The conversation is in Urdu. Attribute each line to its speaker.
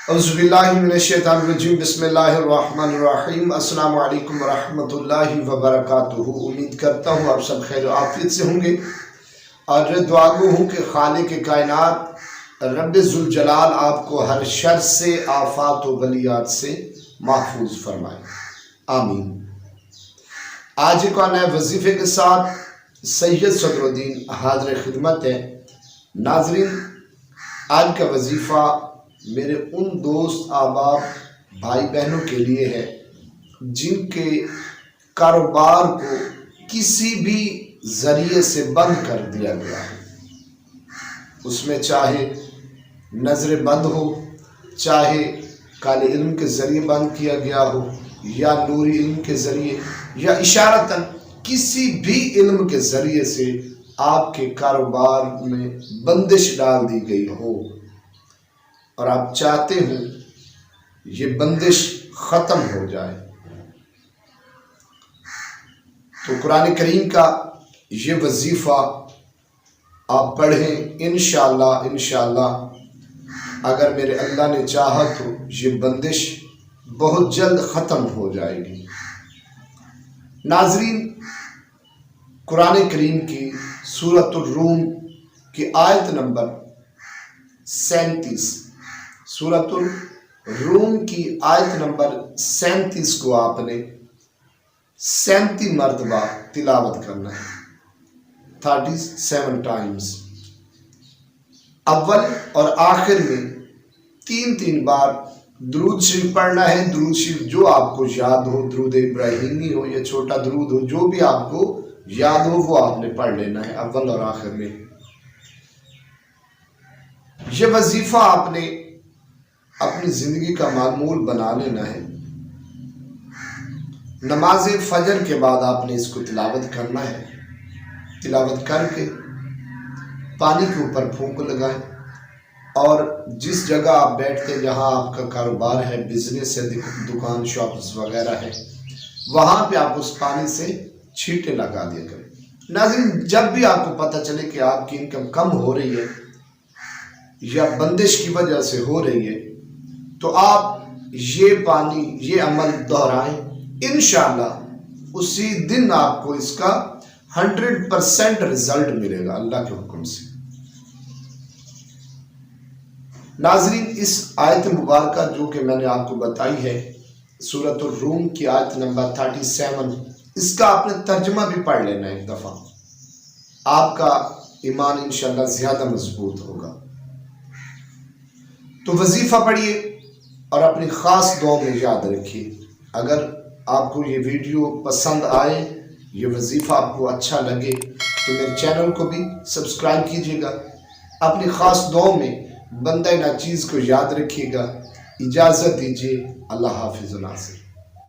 Speaker 1: اعوذ باللہ من الشیطان الرجیم بسم اللہ الرحمن الرحیم السلام علیکم ورحمۃ اللہ وبرکاتہ۔ امید کرتا ہوں آپ سب خیر و عافیت سے ہوں گے، اور دعا گو ہوں کہ خالق کائنات رب ذوالجلال آپ کو ہر شر سے، آفات و بلیات سے محفوظ فرمائے، آمین۔ آج ایک نئے وظیفے کے ساتھ سید صدر الدین حاضر خدمت ہے۔ ناظرین، آج کا وظیفہ میرے ان دوست احباب بھائی بہنوں کے لیے ہے جن کے کاروبار کو کسی بھی ذریعے سے بند کر دیا گیا ہے۔ اس میں چاہے نظر بند ہو، چاہے کالے علم کے ذریعے بند کیا گیا ہو، یا نوری علم کے ذریعے، یا اشارتاً کسی بھی علم کے ذریعے سے آپ کے کاروبار میں بندش ڈال دی گئی ہو، اور آپ چاہتے ہوں یہ بندش ختم ہو جائے، تو قرآن کریم کا یہ وظیفہ آپ پڑھیں۔ انشاءاللہ اگر میرے اللہ نے چاہا تو یہ بندش بہت جلد ختم ہو جائے گی۔ ناظرین، قرآن کریم کی سورۃ الروم کی آیت نمبر 37، سورۃ الروم کی آیت نمبر 37 کو آپ نے 37 مرتبہ تلاوت کرنا ہے، 37 ٹائمز۔ اول اور آخر میں 3 بار درود شریف پڑھنا ہے۔ درود شریف جو آپ کو یاد ہو، درود ابراہیمی ہو یا چھوٹا درود ہو، جو بھی آپ کو یاد ہو وہ آپ نے پڑھ لینا ہے اول اور آخر میں۔ یہ وظیفہ آپ نے اپنی زندگی کا معمول بنا لینا ہے۔ نماز فجر کے بعد آپ نے اس کو تلاوت کرنا ہے۔ تلاوت کر کے پانی کے اوپر پھونک لگائیں، اور جس جگہ آپ بیٹھتے، جہاں آپ کا کاروبار ہے، بزنس ہے، دکان شاپس وغیرہ ہے، وہاں پہ آپ اس پانی سے چھینٹے لگا دیا کریں۔ ناظرین، جب بھی آپ کو پتہ چلے کہ آپ کی انکم کم ہو رہی ہے یا بندش کی وجہ سے ہو رہی ہے، تو آپ یہ عمل دہرائیں۔ انشاءاللہ اسی دن آپ کو اس کا 100% رزلٹ ملے گا اللہ کے حکم سے۔ ناظرین، اس آیت مبارکہ جو کہ میں نے آپ کو بتائی ہے، سورۃ الروم کی آیت نمبر 37، اس کا آپ نے ترجمہ بھی پڑھ لینا ایک دفعہ، آپ کا ایمان انشاءاللہ زیادہ مضبوط ہوگا۔ تو وظیفہ پڑھیے اور اپنی خاص دعا میں یاد رکھیے۔ اگر آپ کو یہ ویڈیو پسند آئے، یہ وظیفہ آپ کو اچھا لگے، تو میرے چینل کو بھی سبسکرائب کیجیے گا۔ اپنی خاص دعا میں بندہ ناچیز کو یاد رکھیے گا۔ اجازت دیجیے، اللہ حافظ ناصر۔